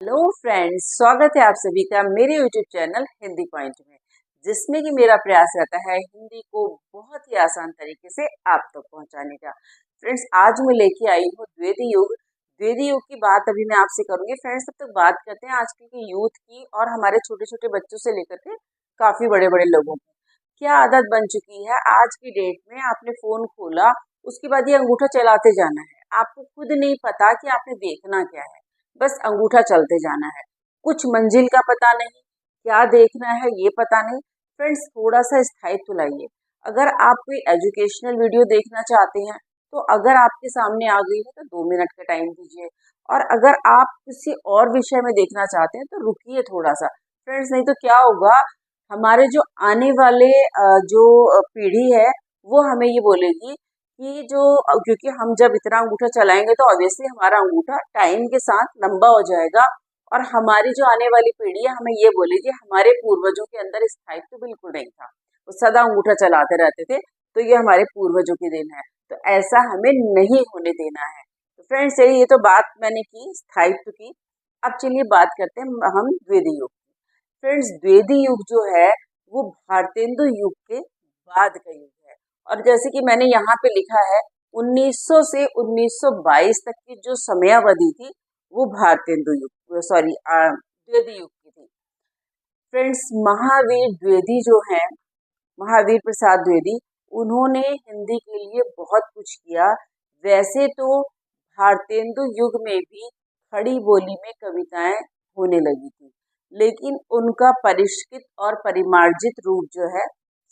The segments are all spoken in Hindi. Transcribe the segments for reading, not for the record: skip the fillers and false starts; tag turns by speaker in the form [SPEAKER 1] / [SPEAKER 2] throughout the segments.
[SPEAKER 1] हेलो फ्रेंड्स, स्वागत है आप सभी का मेरे यूट्यूब चैनल हिंदी पॉइंट में, जिसमें कि मेरा प्रयास रहता है हिंदी को बहुत ही आसान तरीके से आप तक पहुंचाने का। फ्रेंड्स, आज मैं लेके आई हूँ द्विवेदी युग। द्विवेदी युग की बात अभी मैं आपसे करूंगी। फ्रेंड्स, तब तक बात करते हैं आजकल के यूथ की और हमारे छोटे छोटे बच्चों से लेकर के काफी बड़े बड़े लोगों की क्या आदत बन चुकी है। आज की डेट में आपने फोन खोला, उसके बाद ये अंगूठा चलाते जाना है। आपको खुद नहीं पता कि आपने देखना क्या है, बस अंगूठा चलते जाना है। कुछ मंजिल का पता नहीं, क्या देखना है ये पता नहीं। फ्रेंड्स, थोड़ा सा स्थायित्व लाइए। अगर आप कोई एजुकेशनल वीडियो देखना चाहते हैं तो अगर आपके सामने आ गई है तो 2 मिनट का टाइम दीजिए, और अगर आप किसी और विषय में देखना चाहते हैं तो रुकिए थोड़ा सा। फ्रेंड्स, नहीं तो क्या होगा, हमारे जो आने वाले जो पीढ़ी है वो हमें ये बोलेगी कि क्योंकि हम जब इतना अंगूठा चलाएंगे तो ऑब्वियसली हमारा अंगूठा टाइम के साथ लंबा हो जाएगा, और हमारी जो आने वाली पीढ़ी है हमें ये बोलेगी हमारे पूर्वजों के अंदर स्थायित्व बिल्कुल नहीं था, वो सदा अंगूठा चलाते रहते थे, तो ये हमारे पूर्वजों की देन है। तो ऐसा हमें नहीं होने देना है। तो फ्रेंड्स, चलिए, ये तो बात मैंने की स्थायित्व की। अब चलिए बात करते हैं हम द्विवेदी युग की। फ्रेंड्स, द्विवेदी युग जो है वो भारतेंदु युग के बाद का युग है। और जैसे कि मैंने यहाँ पे लिखा है, 1900 से 1922 तक की जो समयावधि थी वो भारतेंदु युग सॉरी द्विवेदी युग की थी। फ्रेंड्स, महावीर द्विवेदी जो है, महावीर प्रसाद द्विवेदी, उन्होंने हिंदी के लिए बहुत कुछ किया। वैसे तो भारतेंदु युग में भी खड़ी बोली में कविताएं होने लगी थी, लेकिन उनका परिष्कृत और परिमार्जित रूप जो है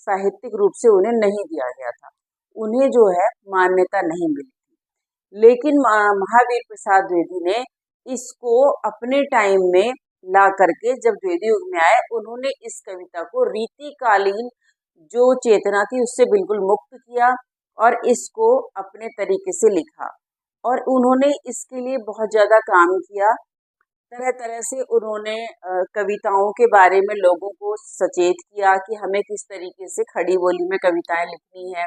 [SPEAKER 1] साहित्यिक रूप से उन्हें नहीं दिया गया था, उन्हें जो है मान्यता नहीं मिली थी। लेकिन महावीर प्रसाद द्विवेदी ने इसको अपने टाइम में ला करके, जब द्विवेदी युग में आए, उन्होंने इस कविता को रीतिकालीन जो चेतना थी उससे बिल्कुल मुक्त किया और इसको अपने तरीके से लिखा। और उन्होंने इसके लिए बहुत ज्यादा काम किया। तरह तरह से उन्होंने कविताओं के बारे में लोगों को सचेत किया कि हमें किस तरीके से खड़ी बोली में कविताएं लिखनी है,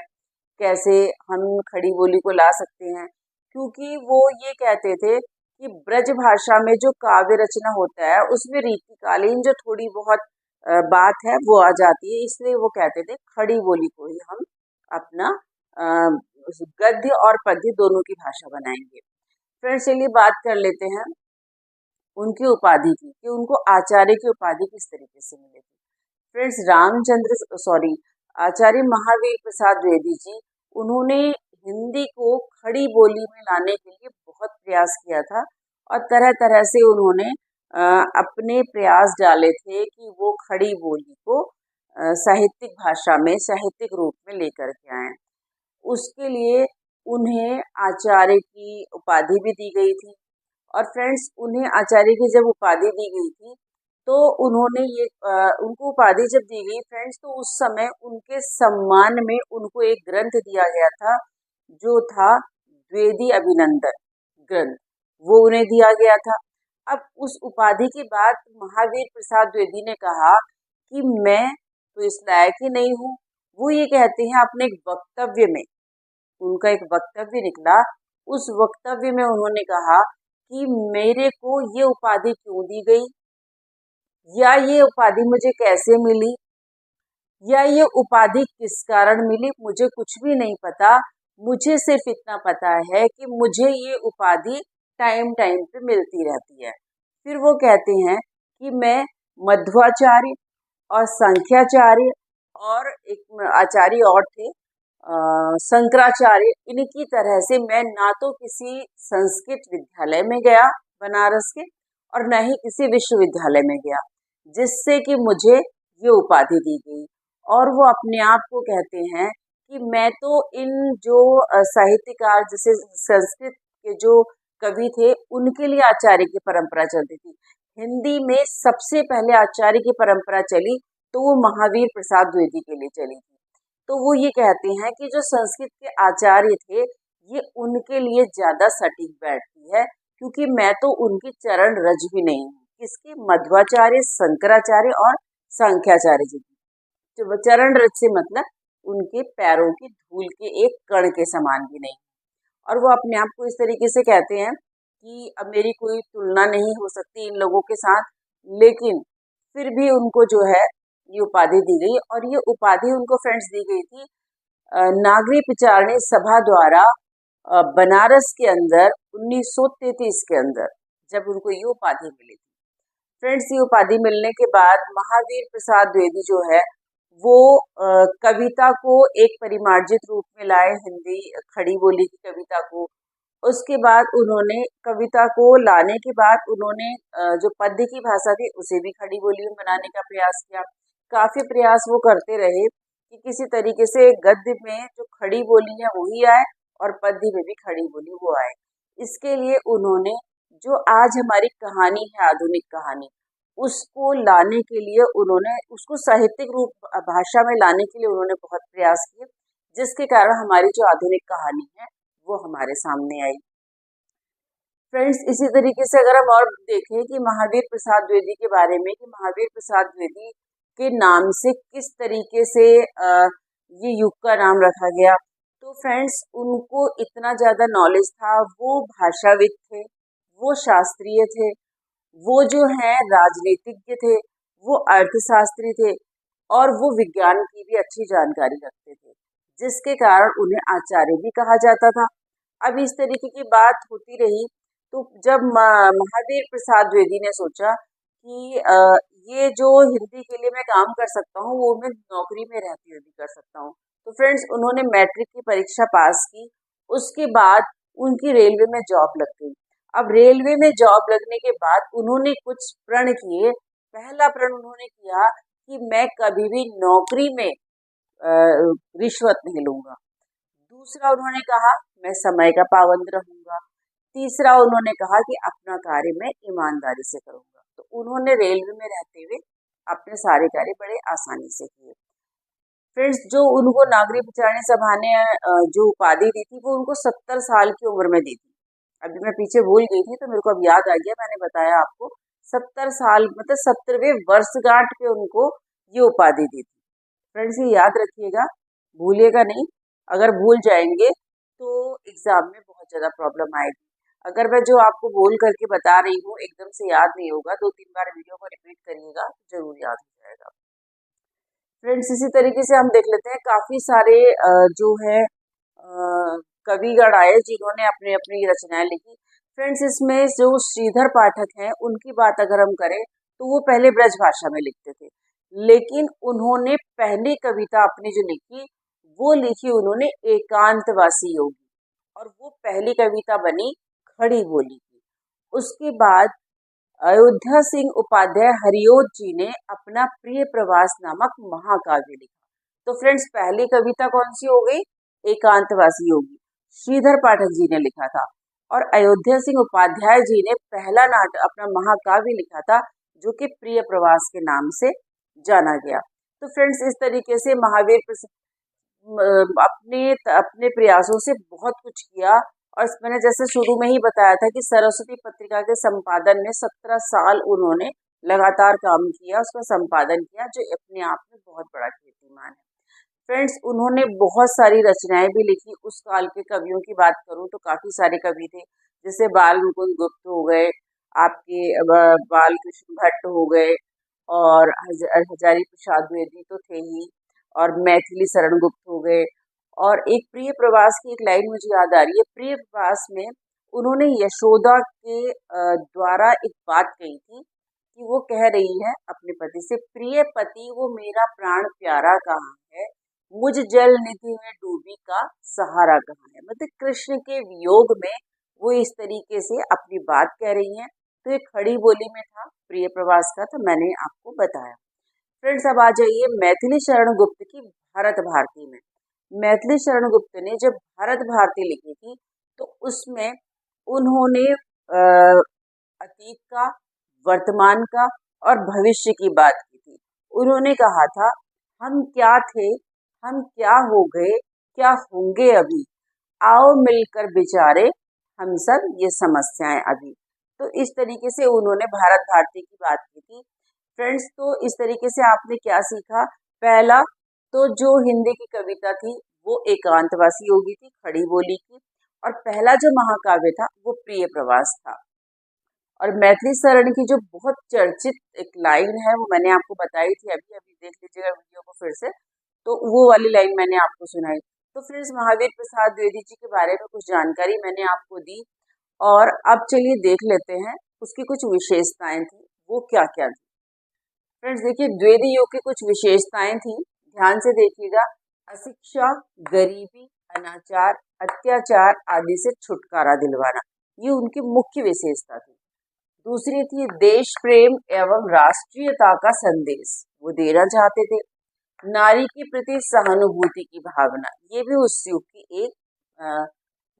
[SPEAKER 1] कैसे हम खड़ी बोली को ला सकते हैं। क्योंकि वो ये कहते थे कि ब्रज भाषा में जो काव्य रचना होता है उसमें रीतिकालीन जो थोड़ी बहुत बात है वो आ जाती है, इसलिए वो कहते थे खड़ी बोली को ही हम अपना गद्य और पद्य दोनों की भाषा बनाएंगे। फ्रेंड्स, चलिए बात कर लेते हैं उनकी उपाधि की, कि उनको आचार्य की उपाधि किस तरीके से मिली थी। फ्रेंड्स, आचार्य महावीर प्रसाद द्विवेदी जी, उन्होंने हिंदी को खड़ी बोली में लाने के लिए बहुत प्रयास किया था, और तरह तरह से उन्होंने अपने प्रयास डाले थे कि वो खड़ी बोली को साहित्यिक भाषा में, साहित्यिक रूप में लेकर के आए। उसके लिए उन्हें आचार्य की उपाधि भी दी गई थी। और फ्रेंड्स, उन्हें आचार्य की जब उपाधि दी गई थी तो उन्होंने उनको उपाधि जब दी गई फ्रेंड्स, तो उस समय उनके सम्मान में उनको एक ग्रंथ दिया गया था जो था द्विवेदी अभिनंदन ग्रंथ, वो उन्हें दिया गया था। अब उस उपाधि के बाद महावीर प्रसाद द्विवेदी ने कहा कि मैं तो इस लायक ही नहीं हूँ। वो ये कहते हैं अपने एक वक्तव्य में, उनका एक वक्तव्य निकला, उस वक्तव्य में उन्होंने कहा कि मेरे को ये उपाधि क्यों दी गई, या ये उपाधि मुझे कैसे मिली, या ये उपाधि किस कारण मिली, मुझे कुछ भी नहीं पता। मुझे सिर्फ इतना पता है कि मुझे ये उपाधि टाइम टाइम पे मिलती रहती है। फिर वो कहते हैं कि मैं मध्वाचार्य और संख्याचार्य और एक आचार्य और थे शंकराचार्य, इनकी तरह से मैं ना तो किसी संस्कृत विद्यालय में गया बनारस के, और न ही किसी विश्वविद्यालय में गया जिससे कि मुझे ये उपाधि दी गई। और वो अपने आप को कहते हैं कि मैं तो इन जो साहित्यकार, जैसे संस्कृत के जो कवि थे, उनके लिए आचार्य की परंपरा चलती थी। हिंदी में सबसे पहले आचार्य की परंपरा चली तो वो महावीर प्रसाद द्विवेदी के लिए चली थी। तो वो ये कहते हैं कि जो संस्कृत के आचार्य थे, ये उनके लिए ज्यादा सटीक बैठती है, क्योंकि मैं तो उनकी चरण रज भी नहीं हूँ। किसकी? मध्वाचार्य, शंकराचार्य और सांख्याचार्य जी की। जो चरण रज से मतलब उनके पैरों की धूल के एक कण के समान भी नहीं। और वो अपने आप को इस तरीके से कहते हैं कि अब मेरी कोई तुलना नहीं हो सकती इन लोगों के साथ, लेकिन फिर भी उनको जो है ये उपाधि दी गई। और ये उपाधि उनको फ्रेंड्स दी गई थी नागरी पिचारणी सभा द्वारा बनारस के अंदर 1933 के अंदर, जब उनको ये उपाधि मिली थी। फ्रेंड्स, ये उपाधि मिलने के बाद महावीर प्रसाद द्विवेदी जो है वो कविता को एक परिमार्जित रूप में लाए, हिंदी खड़ी बोली की कविता को। उसके बाद उन्होंने कविता को लाने के बाद उन्होंने जो पद्य की भाषा थी उसे भी खड़ी बोली में बनाने का प्रयास किया। काफी प्रयास वो करते रहे कि किसी तरीके से गद्य में जो खड़ी बोली है वही आए और पद्य में भी खड़ी बोली वो आए। इसके लिए उन्होंने जो आज हमारी कहानी है, आधुनिक कहानी, उसको लाने के लिए उन्होंने उसको साहित्यिक रूप भाषा में लाने के लिए उन्होंने बहुत प्रयास किए, जिसके कारण हमारी जो आधुनिक कहानी है वो हमारे सामने आई। फ्रेंड्स, इसी तरीके से अगर हम और देखें कि महावीर प्रसाद द्विवेदी के बारे में, कि महावीर प्रसाद द्विवेदी के नाम से किस तरीके से ये युग का नाम रखा गया, तो फ्रेंड्स उनको इतना ज़्यादा नॉलेज था, वो भाषाविद थे, वो शास्त्रीय थे, वो जो है राजनीतिज्ञ थे, वो अर्थशास्त्री थे और वो विज्ञान की भी अच्छी जानकारी रखते थे, जिसके कारण उन्हें आचार्य भी कहा जाता था। अब इस तरीके की बात होती रही, तो जब महावीर प्रसाद द्विवेदी ने सोचा कि ये जो हिंदी के लिए मैं काम कर सकता हूँ वो मैं नौकरी में रहते हुए भी कर सकता हूँ, तो फ्रेंड्स उन्होंने मैट्रिक की परीक्षा पास की। उसके बाद उनकी रेलवे में जॉब लग गई। अब रेलवे में जॉब लगने के बाद उन्होंने कुछ प्रण किए। पहला प्रण उन्होंने किया कि मैं कभी भी नौकरी में रिश्वत नहीं लूंगा। दूसरा उन्होंने कहा मैं समय का पाबंद रहूंगा। तीसरा उन्होंने कहा कि अपना कार्य मैं ईमानदारी से करूंगा। तो उन्होंने रेलवे में रहते हुए अपने सारे कार्य बड़े आसानी से किए। फ्रेंड्स, जो उनको नागरी पिचारणी सभा ने जो उपाधि दी थी वो उनको 70 साल की उम्र में दी थी। अभी मैं पीछे भूल गई थी तो मेरे को अब याद आ गया, मैंने बताया आपको 70 साल मतलब 70वें वर्षगांठ पे उनको ये उपाधि दी थी। फ्रेंड्स, ये याद रखिएगा, भूलिएगा नहीं। अगर भूल जाएंगे तो एग्जाम में बहुत ज़्यादा प्रॉब्लम आएगी। अगर मैं जो आपको बोल करके बता रही हूँ एकदम से याद नहीं होगा, 2-3 बार वीडियो को रिपीट करिएगा, जरूर याद हो जाएगा। फ्रेंड्स, इसी तरीके से हम देख लेते हैं काफ़ी सारे जो है कविगण आए जिन्होंने अपनी अपनी रचनाएं लिखी। फ्रेंड्स, इसमें जो श्रीधर पाठक हैं उनकी बात अगर हम करें तो वो पहले ब्रज भाषा में लिखते थे, लेकिन उन्होंने पहली कविता अपनी जो लिखी वो लिखी उन्होंने एकांतवासी योगी, और वो पहली कविता बनी खड़ी बोली की। उसके बाद अयोध्या सिंह उपाध्याय हरिओद जी ने अपना प्रिय प्रवास नामक महाकाव्य लिखा। तो फ्रेंड्स, पहली कविता कौन सी हो गई? एकांतवासी योगी, श्रीधर पाठक जी ने लिखा था। और अयोध्या सिंह उपाध्याय जी ने पहला नाटक अपना महाकाव्य लिखा था जो कि प्रिय प्रवास के नाम से जाना गया। तो फ्रेंड्स, इस तरीके से महावीर अपने अपने प्रयासों से बहुत कुछ किया। और मैंने जैसे शुरू में ही बताया था कि सरस्वती पत्रिका के संपादन में 17 साल उन्होंने लगातार काम किया, उसका संपादन किया, जो अपने आप में बहुत बड़ा कीर्तिमान है। फ्रेंड्स, उन्होंने बहुत सारी रचनाएं भी लिखी। उस काल के कवियों की बात करूं तो काफी सारे कवि थे, जैसे बाल मुकुंद गुप्त हो गए, आपके बाल कृष्ण भट्ट हो गए, और हजारी प्रसाद द्विवेदी तो थे ही, और मैथिली शरण गुप्त हो गए। और एक प्रिय प्रवास की एक लाइन मुझे याद आ रही है। प्रिय प्रवास में उन्होंने यशोदा के द्वारा एक बात कही थी कि वो कह रही है अपने पति से, प्रिय पति वो मेरा प्राण प्यारा कहाँ है, मुझ जल निधि में डूबी का सहारा कहाँ है। मतलब कृष्ण के वियोग में वो इस तरीके से अपनी बात कह रही हैं। तो ये खड़ी बोली में था, प्रिय प्रवास का, तो मैंने आपको बताया। फ्रेंड्स, अब आ जाइए मैथिली शरण गुप्त की भारत भारती में। मैथिली शरण गुप्त ने जब भारत भारती लिखी थी तो उसमें उन्होंने अतीत का, वर्तमान का और भविष्य की बात की थी। उन्होंने कहा था, हम क्या थे, हम क्या हो गए, क्या होंगे अभी, आओ मिलकर विचारे हम सब ये समस्याएं अभी। तो इस तरीके से उन्होंने भारत भारती की बात की थी। फ्रेंड्स, तो इस तरीके से आपने क्या सीखा? पहला तो जो हिंदी की कविता थी वो एकांतवासी योगी थी, खड़ी बोली की। और पहला जो महाकाव्य था वो प्रिय प्रवास था। और मैथिली शरण की जो बहुत चर्चित एक लाइन है वो मैंने आपको बताई थी, अभी अभी देख लीजिएगा वीडियो को फिर से, तो वो वाली लाइन मैंने आपको सुनाई। तो फ्रेंड्स, महावीर प्रसाद द्विवेदी जी के बारे में कुछ जानकारी मैंने आपको दी, और अब चलिए देख लेते हैं उसकी कुछ विशेषताएं थी, वो क्या क्या थी। फ्रेंड्स देखिए, द्विवेदी युग की कुछ विशेषताएं थी, ध्यान से देखिएगा। अशिक्षा, गरीबी, अनाचार, अत्याचार आदि से छुटकारा दिलवाना, ये उनकी मुख्य विशेषता थी। दूसरी थी देश प्रेम एवं राष्ट्रीयता का संदेश, वो देना चाहते थे। नारी के प्रति सहानुभूति की भावना, ये भी उस युग की एक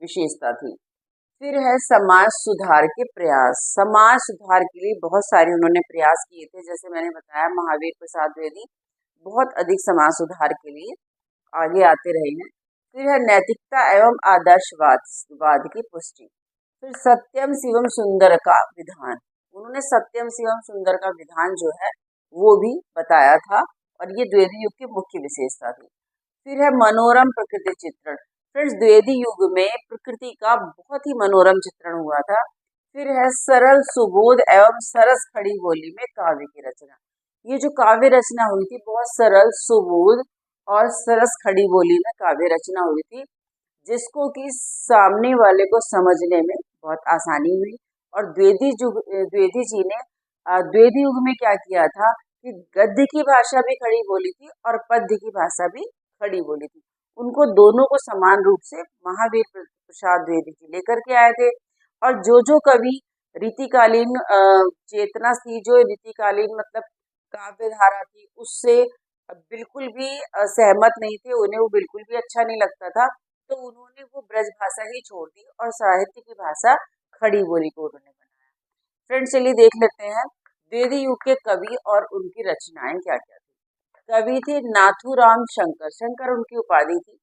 [SPEAKER 1] विशेषता थी। फिर है समाज सुधार के प्रयास, समाज सुधार के लिए बहुत सारे उन्होंने प्रयास किए थे, जैसे मैंने बताया महावीर प्रसाद द्विवेदी बहुत अधिक समाज सुधार के लिए आगे आते रहे हैं। फिर है नैतिकता एवं आदर्शवाद की पुष्टि। फिर सत्यम शिवम सुंदर का विधान, उन्होंने सत्यम शिवम सुंदर का विधान जो है वो भी बताया था, और ये द्विवेदी युग की मुख्य विशेषता थी। फिर है मनोरम प्रकृति चित्रण। फ्रेंड्स, द्विवेदी युग में प्रकृति का बहुत ही मनोरम चित्रण हुआ था। फिर है सरल सुबोध एवं सरस खड़ी बोली में काव्य की रचना। ये जो काव्य रचना हुई थी बहुत सरल सुबोध और सरस खड़ी बोली में काव्य रचना हुई थी, जिसको कि सामने वाले को समझने में बहुत आसानी हुई। और द्विवेदी जी ने द्विवेदी युग में क्या किया था कि गद्य की भाषा भी खड़ी बोली थी और पद्य की भाषा भी खड़ी बोली थी। उनको दोनों को समान रूप से महावीर प्रसाद द्विवेदी जी लेकर के आए थे। और जो कवि रीतिकालीन चेतना थी, जो रीतिकालीन मतलब काव्य धारा थी, उससे बिल्कुल भी सहमत नहीं थे, उन्हें वो बिल्कुल भी अच्छा नहीं लगता था, तो उन्होंने वो ब्रज भाषा ही छोड़ दी और साहित्य की भाषा खड़ी बोली को उन्होंने बनाया। फ्रेंड्स, चलिए देख लेते हैं द्विवेदी युग के कवि और उनकी रचनाएं क्या क्या थी। कवि थे नाथूराम शंकर, शंकर उनकी उपाधि थी।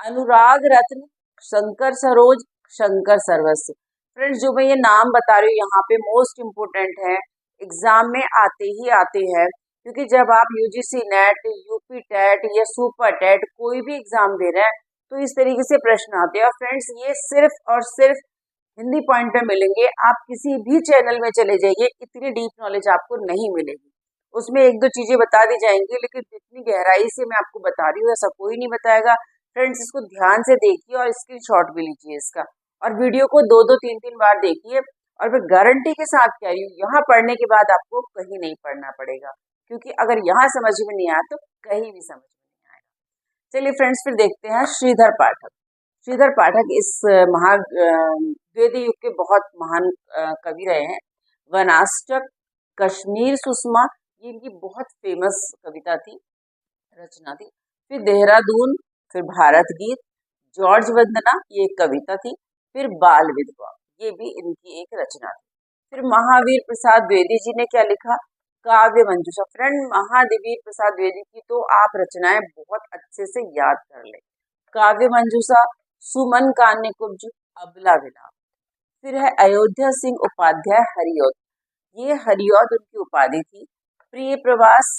[SPEAKER 1] अनुराग रत्न, शंकर सरोज, शंकर सर्वस्व। फ्रेंड्स, जो मैं ये नाम बता रही हूँ यहाँ पे मोस्ट इम्पोर्टेंट है, एग्जाम में आते हैं, क्योंकि जब आप यूजीसी नेट, यूपी टेट या सुपर टेट कोई भी एग्जाम दे रहे हैं तो इस तरीके से प्रश्न आते हैं। और फ्रेंड्स, ये सिर्फ और सिर्फ हिंदी पॉइंट पे मिलेंगे, आप किसी भी चैनल में चले जाइए इतनी डीप नॉलेज आपको नहीं मिलेगी। उसमें एक दो चीजें बता दी जाएंगी, लेकिन जितनी गहराई से मैं आपको बता रही हूँ ऐसा कोई नहीं बताएगा। फ्रेंड्स, इसको ध्यान से देखिए और स्क्रीनशॉट भी लीजिए इसका, और वीडियो को दो दो तीन तीन बार देखिए। और मैं गारंटी के साथ कह रही हूँ, यहाँ पढ़ने के बाद आपको कहीं नहीं पढ़ना पड़ेगा, क्योंकि अगर यहाँ समझ में नहीं आया तो कहीं भी समझ में नहीं आएगा। चलिए फ्रेंड्स, फिर देखते हैं श्रीधर पाठक। श्रीधर पाठक इस द्विवेदी युग के बहुत महान कवि रहे हैं। वनाष्टक, कश्मीर सुषमा, ये इनकी बहुत फेमस कविता थी, रचना थी। फिर देहरादून, फिर भारत गीत, जॉर्ज वंदना, ये एक कविता थी। फिर बाल विधवा, ये भी इनकी एक रचना थी। फिर महावीर प्रसाद द्विवेदी जी ने क्या लिखा, काव्य मंजूषा। फ्रेंड, महावीर प्रसाद द्विवेदी की तो आप रचनाएं बहुत अच्छे से याद कर ले। काव्य मंजूषा, सुमन कान्य कुब्ज, अबला विलाप। फिर है अयोध्या सिंह उपाध्याय हरिऔध, ये हरिऔध उनकी उपाधि थी। प्रिय प्रवास,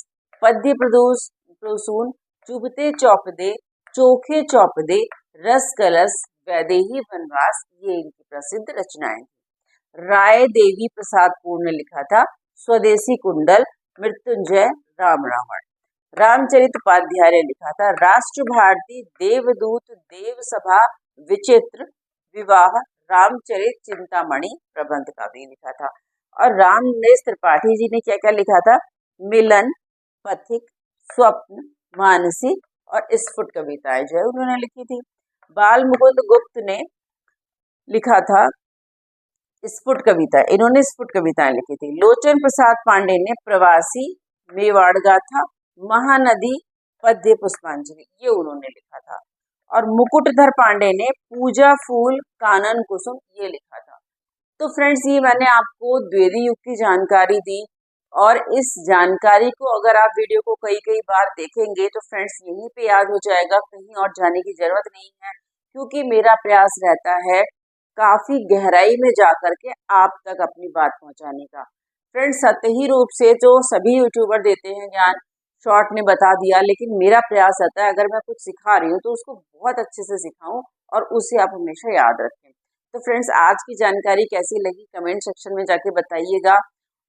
[SPEAKER 1] पद्य प्रसून, चुभते चौपदे, चोखे चौपदे, रस कलश, वैदेही वनवास, ये इनकी प्रसिद्ध रचनाएं थी। राय देवी प्रसाद पूर्ण ने लिखा था स्वदेशी कुंडल, मृत्युंजय, राम रावण। रामचरित उपाध्याय ने लिखा था राष्ट्र भारती, देवदूत, देव सभा, विचित्र, विवाह, रामचरित, चिंतामणि प्रबंध का भी लिखा था। और रामनेश त्रिपाठी जी ने क्या क्या लिखा था, मिलन, पथिक, स्वप्न, मानसी और स्फुट कविताएं जो है उन्होंने लिखी थी। बाल मुकुंद गुप्त ने लिखा था स्फुट कविता, इन्होंने स्फुट कविताएं लिखी थी। लोचन प्रसाद पांडे ने प्रवासी, मेवाड़ गाथा, महानदी, पद्य पुष्पांजलि, ये उन्होंने लिखा था। और मुकुटधर पांडे ने पूजा फूल, कानन कुसुम, ये लिखा था। तो फ्रेंड्स, ये मैंने आपको द्विवेदी युग की जानकारी दी, और इस जानकारी को अगर आप वीडियो को कई कई बार देखेंगे तो फ्रेंड्स यहीं पे याद हो जाएगा, कहीं और जाने की जरूरत नहीं है, क्योंकि मेरा प्रयास रहता है काफी गहराई में जाकर के आप तक अपनी बात पहुंचाने का। फ्रेंड्स, सतही रूप से जो सभी यूट्यूबर देते हैं ज्ञान, शॉर्ट में बता दिया, लेकिन मेरा प्रयास रहता है अगर मैं कुछ सिखा रही हूँ तो उसको बहुत अच्छे से सिखाऊं और उसे आप हमेशा याद रखें। तो फ्रेंड्स, आज की जानकारी कैसी लगी कमेंट सेक्शन में जाके बताइएगा,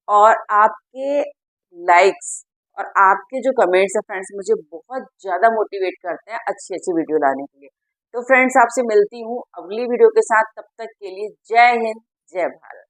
[SPEAKER 1] और आपके लाइक्स और आपके जो कमेंट्स हैं फ्रेंड्स, मुझे बहुत ज़्यादा मोटिवेट करते हैं अच्छी अच्छी वीडियो लाने के लिए। तो फ्रेंड्स, आपसे मिलती हूँ अगली वीडियो के साथ, तब तक के लिए जय हिंद, जय भारत।